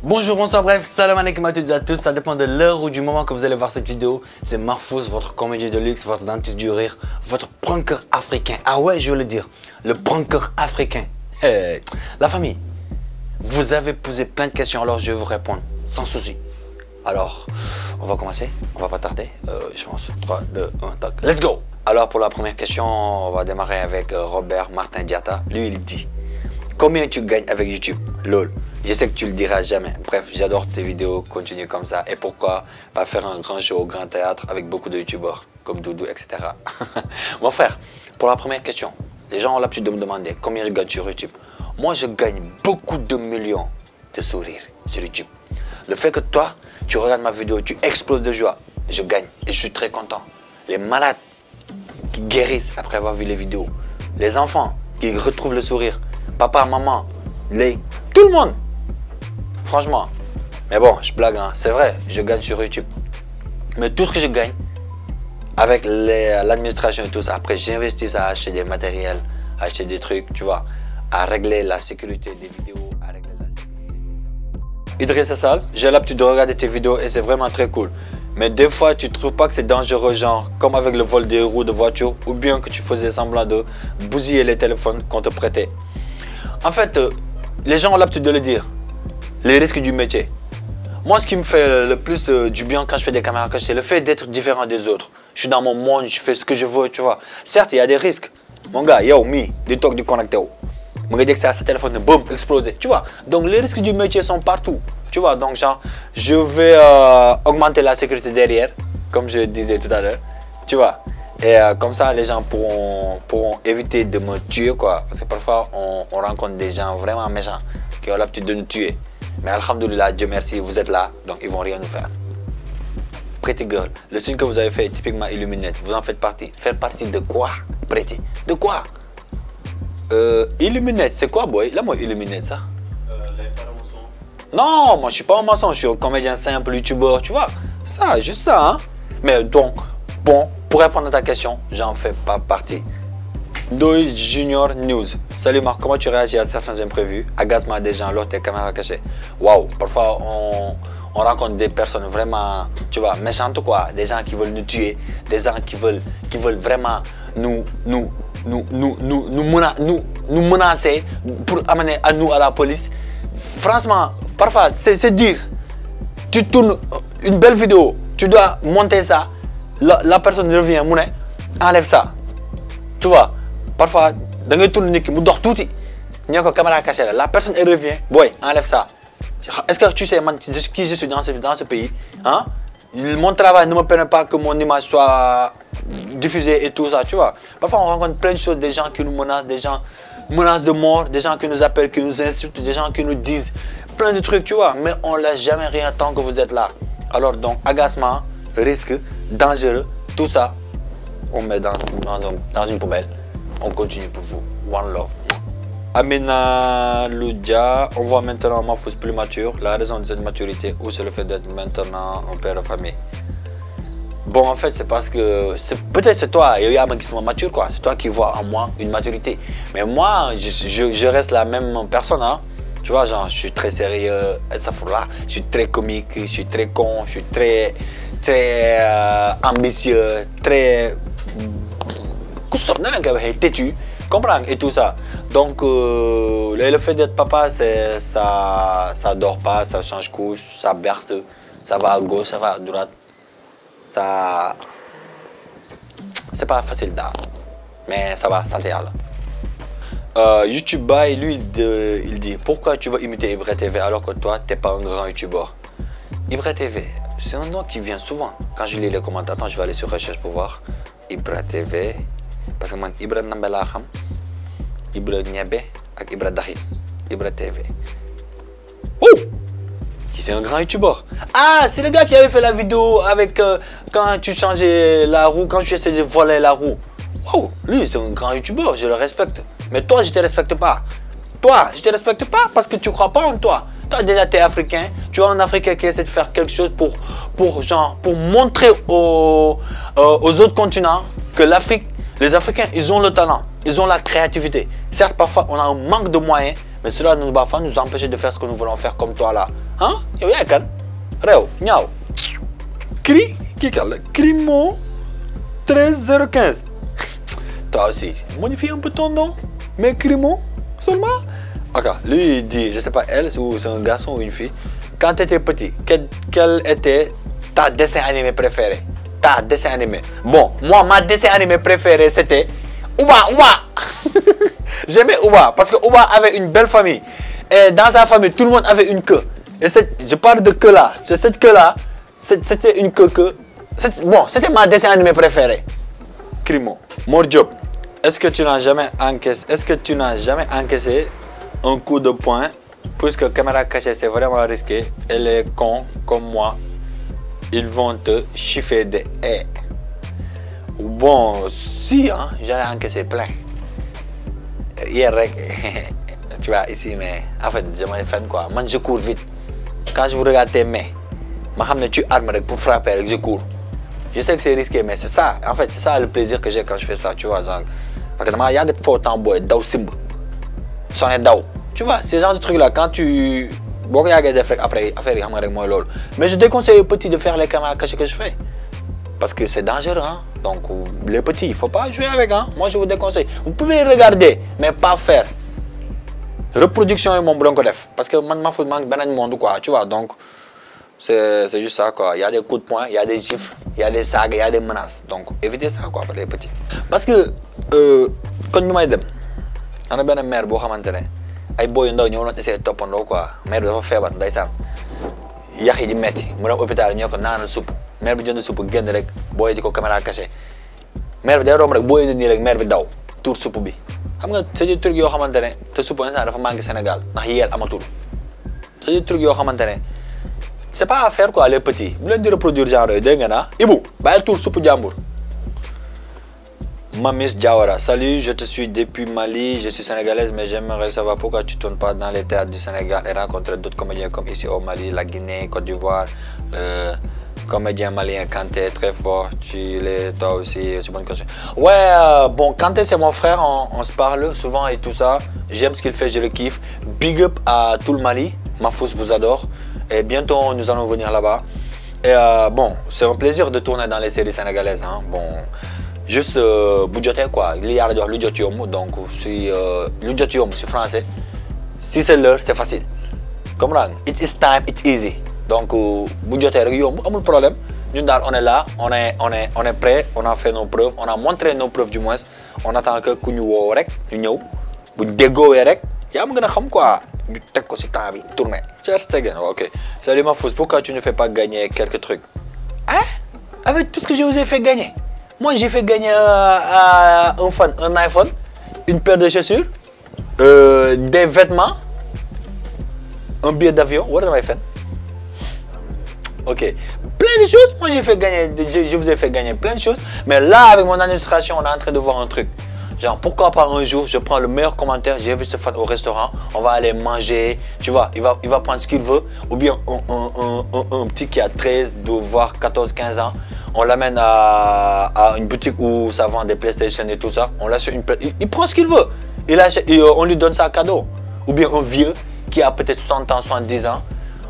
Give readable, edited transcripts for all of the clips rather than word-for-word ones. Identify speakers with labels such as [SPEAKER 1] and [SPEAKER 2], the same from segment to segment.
[SPEAKER 1] Bonjour, bonsoir, bref, salam alaikum à toutes et à tous. Ça dépend de l'heure ou du moment que vous allez voir cette vidéo. C'est Marfous, votre comédien de luxe, votre dentiste du rire, votre pranker africain. Ah ouais, je veux le dire, le pranker africain. Hey. La famille, vous avez posé plein de questions, alors je vais vous répondre sans souci. Alors, on va commencer, on va pas tarder. Je pense 3, 2, 1, tac, let's go. Alors pour la première question, on va démarrer avec Robert Martin Diatta. Lui, il dit: combien tu gagnes avec YouTube? Lol. Je sais que tu le diras jamais. Bref, j'adore tes vidéos, continue comme ça. Et pourquoi pas faire un grand show au grand théâtre avec beaucoup de youtubeurs comme Doudou, etc. Mon frère, pour la première question, les gens ont l'habitude de me demander combien je gagne sur YouTube. Moi, je gagne beaucoup de millions de sourires sur YouTube. Le fait que toi, tu regardes ma vidéo, tu exploses de joie, je gagne et je suis très content. Les malades qui guérissent après avoir vu les vidéos, les enfants qui retrouvent le sourire, papa, maman, tout le monde. Franchement, mais bon, je blague, hein. C'est vrai, je gagne sur YouTube. Mais tout ce que je gagne, avec l'administration et tout ça, après j'investis ça à acheter des matériels, à acheter des trucs, tu vois, à régler la sécurité des vidéos, à régler la sécurité. Idrissa Sall, j'ai l'habitude de regarder tes vidéos et c'est vraiment très cool. Mais des fois, tu trouves pas que c'est dangereux, genre, comme avec le vol des roues de voiture, ou bien que tu faisais semblant de bousiller les téléphones qu'on te prêtait. En fait, les gens ont l'habitude de le dire. Les risques du métier. Moi, ce qui me fait le plus du bien quand je fais des caméras cachées, c'est le fait d'être différent des autres. Je suis dans mon monde, je fais ce que je veux, tu vois. Certes, il y a des risques. Mon gars, yo, des trucs du connecté. Mon gars dit que c'est à ce téléphone, boum, exploser, tu vois. Donc, les risques du métier sont partout, tu vois. Donc, genre, je vais augmenter la sécurité derrière, comme je disais tout à l'heure, tu vois. Et comme ça, les gens pourront éviter de me tuer, quoi. Parce que parfois, on rencontre des gens vraiment méchants qui ont l'habitude de nous tuer. Mais alhamdoulilah, Dieu merci, vous êtes là, donc ils vont rien nous faire. Pretty Girl, le signe que vous avez fait est typiquement Illuminate, vous en faites partie. Faire partie de quoi, Pretty? De quoi? Illuminate, c'est quoi, boy? Là, moi, Illuminate, ça?
[SPEAKER 2] Les francs-maçons.
[SPEAKER 1] Non, moi, je suis pas un maçon, je suis un comédien simple, youtubeur, tu vois. Ça, juste ça, hein. Mais donc, bon, pour répondre à ta question, j'en fais pas partie. Dois Junior News. Salut Marc, comment tu réagis à certains imprévus, agacement des gens lors des caméras cachées? Waouh, parfois on rencontre des personnes vraiment, tu vois, méchantes quoi, des gens qui veulent nous tuer, des gens qui veulent vraiment nous menacer pour amener à nous à la police. Franchement, parfois c'est dur. Tu tournes une belle vidéo, tu dois monter ça, la personne revient, enlève ça, tu vois. Parfois, dans le tourne qui me dort tout, il y a une caméra cachée là. La personne elle revient, boy, enlève ça. Est-ce que tu sais qui je suis dans ce pays, hein? Mon travail ne me permet pas que mon image soit diffusée et tout ça, tu vois. Parfois, on rencontre plein de choses, des gens qui nous menacent, des gens menacent de mort, des gens qui nous appellent, qui nous insultent, des gens qui nous disent plein de trucs, tu vois. Mais on ne laisse jamais rien tant que vous êtes là. Alors donc, agacement, risque, dangereux, tout ça, on met dans une poubelle. On continue pour vous. One love. Amina Loudia, on voit maintenant Marfous plus mature. La raison de cette maturité, ou c'est le fait d'être maintenant un père de famille? Bon, en fait, c'est parce que peut-être c'est toi, il y a un qui mature, quoi. C'est toi qui vois en moi une maturité. Mais moi, je reste la même personne, hein. Tu vois, genre, je suis très sérieux, je suis très comique, je suis très con, je suis très ambitieux, très têtu, comprends, et tout ça. Donc le fait d'être papa, ça dort pas, ça change couche, ça berce, ça va à gauche, ça va à droite, ça c'est pas facile d'art, mais ça va, santé Allah. YouTube Bay, lui il dit: pourquoi tu veux imiter Ibra TV alors que toi t'es pas un grand youtubeur? Ibra TV, c'est un nom qui vient souvent quand je lis les commentaires. Attends, je vais aller sur recherche pour voir. Ibra TV, parce que moi Ibra Nambe laa xam, Ibra Niebe ak Ibra Dahi, Ibra TV. Oh, c'est un grand youtubeur. Ah, c'est le gars qui avait fait la vidéo avec quand tu changeais la roue, quand tu essayais de voler la roue. Oh, lui c'est un grand youtubeur, je le respecte. Mais toi, je te respecte pas. Toi, je te respecte pas parce que tu crois pas en toi. Toi déjà tu es africain, tu vois un Africain qui essaie de faire quelque chose pour montrer aux autres continents que l'Afrique, les Africains, ils ont le talent, ils ont la créativité. Certes, parfois on a un manque de moyens, Mais cela ne va pas nous empêcher de faire ce que nous voulons faire comme toi là. Hein? Yo, y'a kan? Réo, niao. Qui calme? Crimo 13015. Toi aussi, modifie un peu ton nom. Mais Crimo seulement. Ok, lui il dit, je sais pas elle, ou c'est un garçon ou une fille. Quand tu étais petit, quel était ta dessin animé préféré? Ta dessin animé. Bon, moi, ma dessin animé préféré, c'était Ouba. J'aimais Ouba parce que Ouba avait une belle famille. Et dans sa famille, tout le monde avait une queue. Et je parle de queue là. Cette queue là, c'était une queue que... Bon, c'était ma dessin animé préféré. Crimo. Mor Diop, est-ce que tu n'as jamais encaissé un coup de poing? Puisque caméra cachée, c'est vraiment risqué. Et les cons comme moi, ils vont te chiffrer des haies. Bon, si, hein, j'en ai encaissé plein. Hier, tu vois, ici, mais en fait, je m'en fais quoi. Moi, je cours vite. Quand je vous regarde tes mains, je sais que tu armes pour frapper, je cours. Je sais que c'est risqué, mais c'est ça. En fait, c'est ça le plaisir que j'ai quand je fais ça, tu vois. Genre, parce que il y a des fois temps boy, daw simb. Sonné daw. Tu vois, ces genres de trucs là, quand tu. Bon, il y a des effets après, avec moi, lol. Mais je déconseille aux petits de faire les caméras cachées que je fais. Parce que c'est dangereux, hein. Donc, les petits, il ne faut pas jouer avec, hein. Moi, je vous déconseille. Vous pouvez regarder, mais pas faire. Reproduction est mon blanc def. Parce que moi, je manque bien du monde, quoi. Tu vois, donc, c'est juste ça, quoi. Il y a des coups de poing, il y a des gifles, il y a des sagas, il y a des menaces. Donc, évitez ça, quoi, pour les petits. Parce que, quand nous m'aidons, on a bien une mère, ay boy ndaw ñëw na essayé topando quoi mère bi dafa feebar ndeysaan yax yi di metti mu dem hôpital ñoo ko naanal supp mère bi jënd supp génn rek booy di ko caméra cachée mère bi day romb rek booy nii rek mère bi daw tuur supp bi xam nga c'est des trucs yoo xamante ne te supp instant dafa manqué Sénégal ndax yeel amatul c'est des trucs yoo xamante ne c'est pas à faire quoi les petits bu leen di reproduire genre yooyu dégg nga na Ibou bàyyil tuur supp jàmbur. Mamis Diawara, salut, je te suis depuis Mali, je suis sénégalaise, mais j'aimerais savoir pourquoi tu ne tournes pas dans les théâtres du Sénégal et rencontrer d'autres comédiens comme ici au Mali, la Guinée, Côte d'Ivoire, le comédien malien Kanté, très fort, tu l'es toi aussi, c'est bonne question. Ouais, bon, Kanté c'est mon frère, on se parle souvent et tout ça, j'aime ce qu'il fait, je le kiffe. Big up à tout le Mali, Mahfouz vous adore, et bientôt nous allons venir là-bas. Et bon, c'est un plaisir de tourner dans les séries sénégalaises, hein, bon... Juste budgétaire quoi, il y a le budget donc si le budget c'est français, si c'est l'heure c'est facile. Comprends? It is time, it's easy. Donc budgétaire yom, pas de problème. Nous on est là, on est prêt, on a fait nos preuves, on a montré nos preuves du moins. On attend que ku ñu wo rek, ñu ñew, bu déggowé rek, ya ma gëna xam quoi. Ñu tek ko ci temps bi tourner. Cheers again. OK. Salut Mahfouz, pourquoi tu ne fais pas gagner quelques trucs? Hein? Avec tout ce que je vous ai fait gagner. Moi, j'ai fait gagner à un fan un iPhone, une paire de chaussures, des vêtements, un billet d'avion. What have I fait? Ok. Plein de choses. Moi, j'ai fait gagner, je vous ai fait gagner plein de choses. Mais là, avec mon administration, on est en train de voir un truc. Genre, pourquoi pas un jour, je prends le meilleur commentaire, j'invite ce fan au restaurant, on va aller manger, tu vois, il va prendre ce qu'il veut. Ou bien un petit qui a 13, voire 14, 15 ans. On l'amène à une boutique où ça vend des PlayStation et tout ça. On l'achète une il prend ce qu'il veut. On lui donne ça à cadeau. Ou bien un vieux qui a peut-être 60 ans, 70 ans.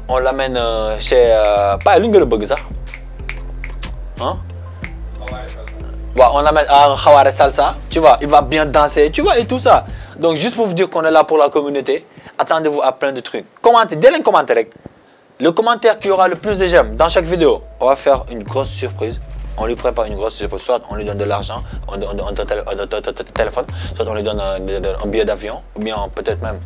[SPEAKER 1] On l'amène chez... pas l'une de le bug ça. Hein? Ouais, on l'amène à Khaware Salsa. Tu vois, il va bien danser. Tu vois, et tout ça. Donc, juste pour vous dire qu'on est là pour la communauté, attendez-vous à plein de trucs. Commentez, dès un commentaire. Le commentaire qui aura le plus de j'aime dans chaque vidéo, on va faire une grosse surprise. On lui prépare une grosse surprise. Soit on lui donne de l'argent, on donne un téléphone, soit on lui donne un billet d'avion, ou bien peut-être même,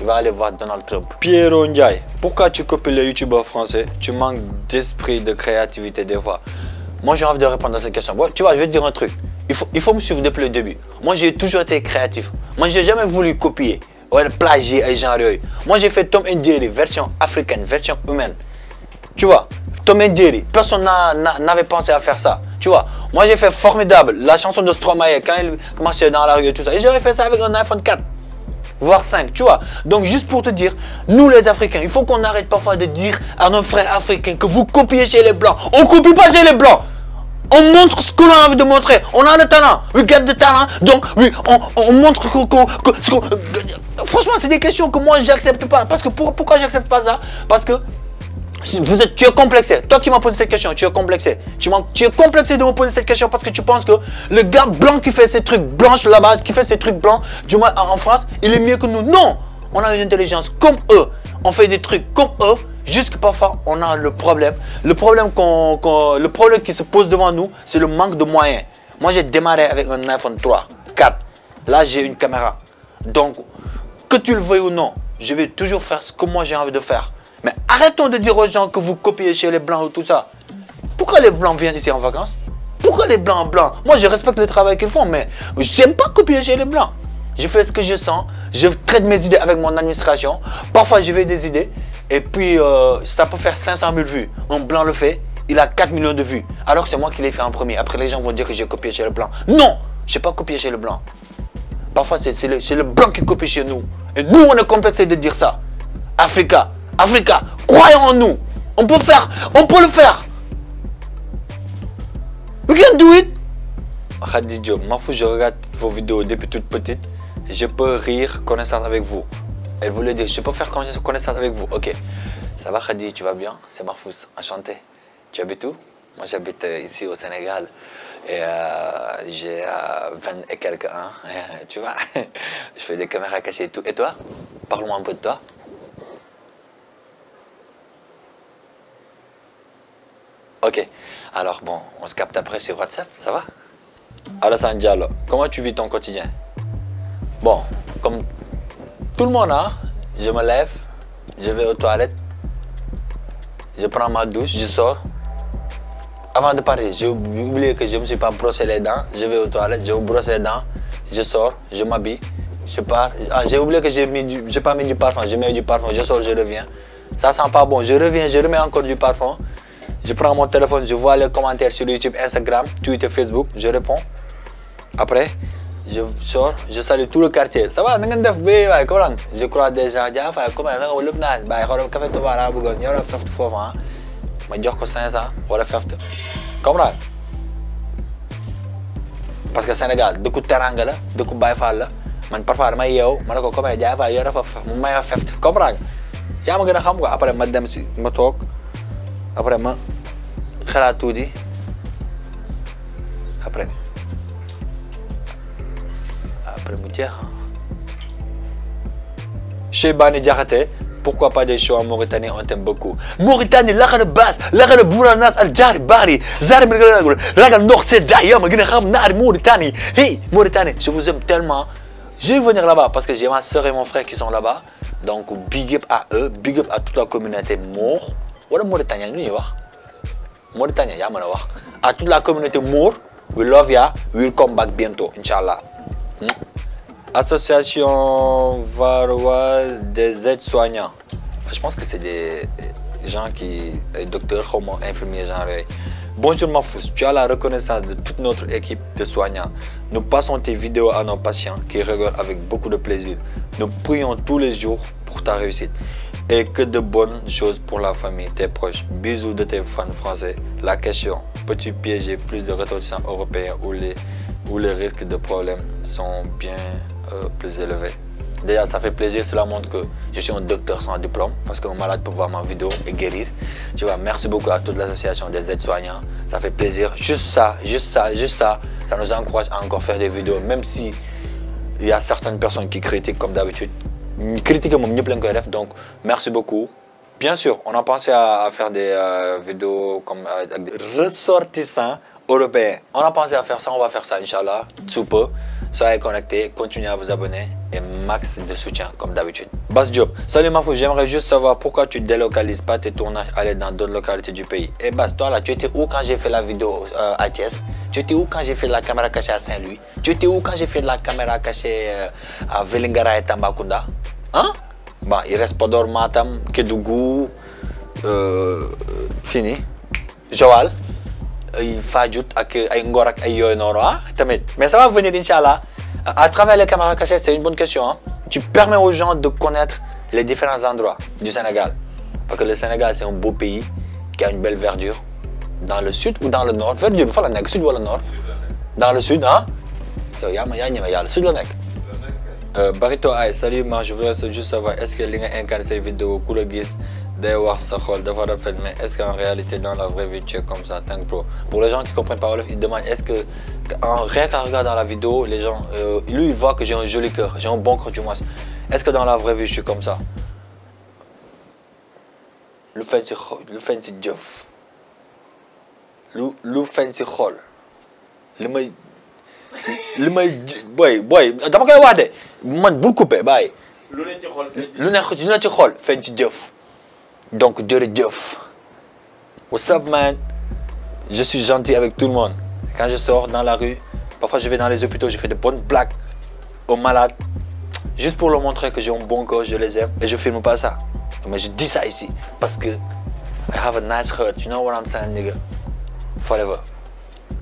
[SPEAKER 1] il va aller voir Donald Trump. Pierrot Ndiaye, pourquoi tu copies les youtubeurs français? Tu manques d'esprit, de créativité des fois. Moi, j'ai envie de répondre à cette question. Bon, tu vois, je vais te dire un truc. Il faut me suivre depuis le début. Moi, j'ai toujours été créatif. Moi, j'ai jamais voulu copier. Ouais, plagier et genre. Moi, j'ai fait Tom and Jerry, version africaine, version humaine. Tu vois, Tom and Jerry, personne n'avait pensé à faire ça. Tu vois, moi, j'ai fait Formidable, la chanson de Stromae, quand il marchait dans la rue et tout ça. Et j'aurais fait ça avec un iPhone 4, voire 5, tu vois. Donc, juste pour te dire, nous, les Africains, il faut qu'on arrête parfois de dire à nos frères africains que vous copiez chez les Blancs. On ne copie pas chez les Blancs. On montre ce que l'on a envie de montrer. On a le talent. We get the talent. Donc, oui, on montre franchement, c'est des questions que moi, j'accepte pas. Parce que pourquoi j'accepte pas ça? Parce que tu es complexé. Toi qui m'as posé cette question, tu es complexé. Tu es complexé de me poser cette question parce que tu penses que le gars blanc qui fait ces trucs blancs là-bas, qui fait ces trucs blancs, du moins en France, il est mieux que nous. Non! On a une intelligence comme eux. On fait des trucs comme eux. Juste que parfois, on a le problème. Le problème qui se pose devant nous, c'est le manque de moyens. Moi, j'ai démarré avec un iPhone 3, 4. Là, j'ai une caméra. Donc, que tu le veuilles ou non, je vais toujours faire ce que moi j'ai envie de faire. Mais arrêtons de dire aux gens que vous copiez chez les Blancs ou tout ça. Pourquoi les Blancs viennent ici en vacances? Pourquoi les Blancs blancs? Moi, je respecte le travail qu'ils font, mais j'aime pas copier chez les Blancs. Je fais ce que je sens. Je traite mes idées avec mon administration. Parfois, je vais des idées. Et puis, ça peut faire 500 000 vues. Un Blanc le fait, il a 4 millions de vues. Alors que c'est moi qui l'ai fait en premier. Après, les gens vont dire que j'ai copié chez le Blanc. Non, je n'ai pas copié chez le Blanc. Parfois, c'est le Blanc qui copie chez nous. Et nous, on est complexé de dire ça. Africa, croyons en nous. On peut le faire. We can do it. Khady Diop, Mahfouz, je regarde vos vidéos depuis toute petite. Je peux rire, connaissance avec vous. Elle voulait dire, je peux faire connaissance avec vous. Ok. Ça va Khady, tu vas bien? C'est Mahfouz, enchanté. Tu habites où? Moi j'habite ici au Sénégal. Et j'ai 20 et quelques ans. Tu vois, je fais des caméras cachées et tout. Et toi? Parle-moi un peu de toi. Ok. Alors bon, on se capte après sur WhatsApp, ça va? Alassane Diallo, comment tu vis ton quotidien? Bon, comme tout le monde, hein, je me lève, je vais aux toilettes, je prends ma douche, je sors. Avant de partir, j'ai oublié que je ne me suis pas brossé les dents. Je vais aux toilettes, je me brosse les dents, je sors, je m'habille, je pars. Ah, j'ai oublié que je n'ai pas mis du parfum, je mets du parfum, je sors, je reviens. Ça sent pas bon, je reviens, je remets encore du parfum. Je prends mon téléphone, je vois les commentaires sur YouTube, Instagram, Twitter, Facebook, je réponds. Après, je sors, je salue tout le quartier. Ça va, je crois déjà, comment café Touba là, il y a 50 fois, je jox ko 500 wala 50. Comprends? Parce que Sénégal, dëkku teranga la, dëkku Baye Fall la. Man parfois damay yeew, ma ne ko comme jaay fa yore fa mu may 50. Comprends? Yaa ma gën a xam quoi. Après ma dem si ma toog. Après ma xalaat tuuti. Après mu jeex. Chez Bani Diakhaté, pourquoi pas des shows en Mauritanie, on t'aime beaucoup. Mauritanie, la basse, la boulanas, al jari bari, zari la nord c'est d'ailleurs, ma Mauritanie. Hey, Mauritanie, je vous aime tellement. Je vais venir là-bas parce que j'ai ma soeur et mon frère qui sont là-bas. Donc, big up à eux, big up à toute la communauté Mour. Voilà Mauritanie, nous y va. Mauritanie, y'a mon wax. À toute la communauté Mour, we love ya, we'll come back bientôt, Inch'Allah. Association varoise des aides-soignants. Je pense que c'est des gens qui, docteurs, infirmiers, genre. Bonjour Mahfouz, tu as la reconnaissance de toute notre équipe de soignants. Nous passons tes vidéos à nos patients qui rigolent avec beaucoup de plaisir. Nous prions tous les jours pour ta réussite et que de bonnes choses pour la famille, tes proches. Bisous de tes fans français. La question, peux-tu piéger plus de ressortissants européens où les risques de problèmes sont bien plus élevés? Déjà, ça fait plaisir, cela montre que je suis un docteur sans diplôme parce qu'un malade peut voir ma vidéo et guérir. Tu vois, merci beaucoup à toute l'association des aides-soignants. Ça fait plaisir. Juste ça, ça nous encourage à encore faire des vidéos, même si il y a certaines personnes qui critiquent comme d'habitude. Critiquer mon mieux plein de rêves, donc merci beaucoup. Bien sûr, on a pensé à faire des vidéos comme avec des ressortissants européens. On a pensé à faire ça, on va faire ça, Inch'Allah, sous peu. Soyez connectés, continuez à vous abonner et max de soutien comme d'habitude. Bas Diop, salut Mahfouz, j'aimerais juste savoir pourquoi tu délocalises pas tes tournages aller dans d'autres localités du pays. Et Bas, toi là, tu étais où quand j'ai fait la vidéo à Thiès? Tu étais où quand j'ai fait la caméra cachée à Saint-Louis? Tu étais où quand j'ai fait la caméra cachée à Vélingara et Tambacounda? Hein? Bah, il reste Podor, Matam, Kédougou, fini, Joal. Fadjout ak ay Ngor ak ay yooyu noonu tamit mais ça va venir Inch'Allah à travers les caméras cachées. C'est une bonne question, hein? Tu permets aux gens de connaître les différents endroits du Sénégal parce que le Sénégal c'est un beau pays qui a une belle verdure, Dans le sud ou dans le nord? Vers Dieu, fan la nekk sud wala nord? Dans le sud, hein? Yo, yaa ñeme yàlla sud la nekk. Barito ay salut ma, je voudrais juste savoir est-ce que li nga incarné ces vidéos ku la gis day wax sa xol dafa rafet, mais est-ce qu'en réalité dans la vraie vie tu es comme ça? Tank Pro. Pour les gens qui comprennent pas wolof, ils demandent est-ce que rien qu'en regardant la vidéo, les gens, lui il voit que j'ai un joli cœur, j'ai un bon cœur du moins. Est-ce que dans la vraie vie je suis comme ça? Lu feeñ si xol, lu feeñ si jëf, lu feeñ si xol, li may boy dama koy wax de man bul coupé bàyyi.
[SPEAKER 2] lu ne ci xol
[SPEAKER 1] lu ne ci xol feeñ ci jëf. Donc jërëjëf. What's up man? Je suis gentil avec tout le monde. Quand je sors dans la rue, parfois je vais dans les hôpitaux, je fais de bonnes blagues aux malades, juste pour leur montrer que j'ai un bon cœur, je les aime et je filme pas ça. Mais je dis ça ici parce que I have a nice heart, you know what I'm saying, nigga? Forever.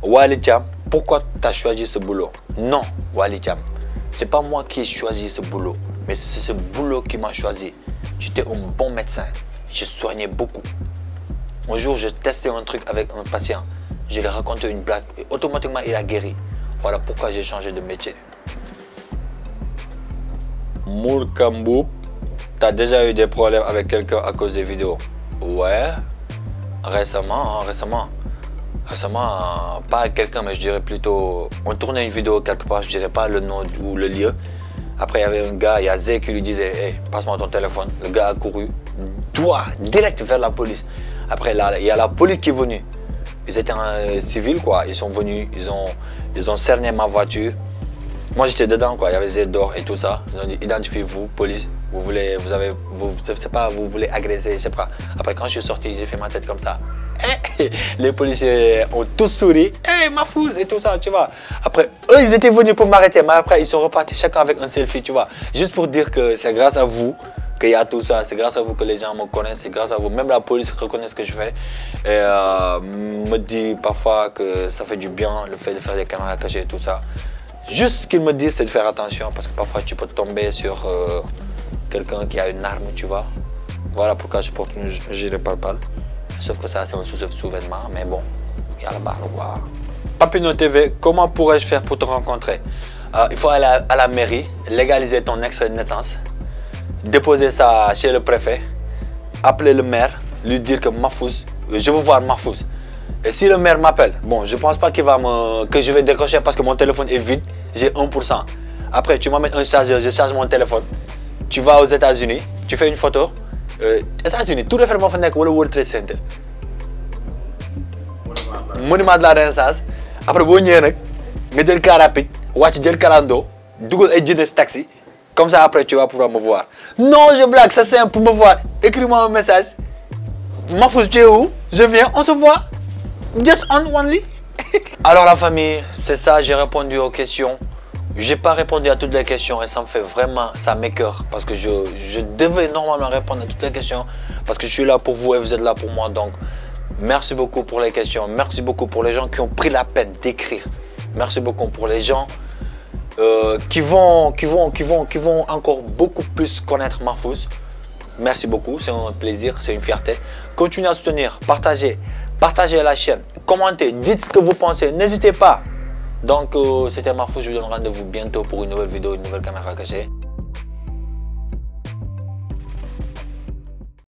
[SPEAKER 1] Wally Thiam, pourquoi tu as choisi ce boulot? Non, Wally Thiam, c'est pas moi qui ai choisi ce boulot, mais c'est ce boulot qui m'a choisi. J'étais un bon médecin, je soignais beaucoup. Un jour, je testais un truc avec un patient, je lui ai raconté une blague et automatiquement il a guéri. Voilà pourquoi j'ai changé de métier. Moul Kamboub, tu as déjà eu des problèmes avec quelqu'un à cause des vidéos? Ouais, récemment, pas avec quelqu'un, mais je dirais plutôt, on tournait une vidéo quelque part, je dirais pas le nom ou le lieu. Après, il y avait un gars, il y a Zé qui lui disait hey, passe-moi ton téléphone. Le gars a couru, direct vers la police. Après, là, il y a la police qui est venue. Ils étaient en civil, quoi. Ils sont venus, ils ont cerné ma voiture. Moi, j'étais dedans, quoi. Il y avait Zé d'or et tout ça. Ils ont dit identifiez-vous, police. Vous voulez agresser, je sais pas. Après, quand je suis sorti, j'ai fait ma tête comme ça. Les policiers ont tous souri, hey, Mahfouz et tout ça, tu vois. Après, eux, ils étaient venus pour m'arrêter, mais après, ils sont repartis chacun avec un selfie, tu vois. Juste pour dire que c'est grâce à vous qu'il y a tout ça, c'est grâce à vous que les gens me connaissent, c'est grâce à vous. Même la police reconnaît ce que je fais et me dit parfois que ça fait du bien, le fait de faire des caméras cachées et tout ça. Juste ce qu'ils me disent, c'est de faire attention parce que parfois, tu peux tomber sur quelqu'un qui a une arme, tu vois. Voilà pourquoi je porte une gilet pare-balles. Sauf que ça, c'est un sous-vêtement, mais bon, il y a la barre, quoi. Papino TV, comment pourrais-je faire pour te rencontrer? Il faut aller à la mairie, légaliser ton extrait de naissance, déposer ça chez le préfet, appeler le maire, lui dire que Mahfouz, je veux voir Mahfouz. Et si le maire m'appelle, bon, je pense pas que je vais décrocher parce que mon téléphone est vide, j'ai 1%. Après, tu m'amènes un chargeur, je charge mon téléphone. Tu vas aux États-Unis, tu fais une photo. États-Unis tout référé moo fa nekk wala World Trade Center. Monument de la Renaissance. Après boo ñëwee nag nga jël car rapide wàcc jël calando dugal ay jënd taxi comme ça après tu vas pouvoir me voir. Non, je blague, c'est simple pour me voir. Écris-moi un message. Mahfouz, tu es où? Je viens, on se voit. Just on only. Alors la famille, c'est ça, j'ai répondu aux questions. J'ai pas répondu à toutes les questions et ça me fait vraiment, ça m'écœure parce que je devais normalement répondre à toutes les questions parce que je suis là pour vous et vous êtes là pour moi. Donc, merci beaucoup pour les questions. Merci beaucoup pour les gens qui ont pris la peine d'écrire. Merci beaucoup pour les gens qui vont encore beaucoup plus connaître Mahfouz. Merci beaucoup, c'est un plaisir, c'est une fierté. Continuez à soutenir, partagez la chaîne, commentez, dites ce que vous pensez, n'hésitez pas. Donc, c'était Mahfouz, je vous donne rendez-vous bientôt pour une nouvelle vidéo, une nouvelle caméra cachée.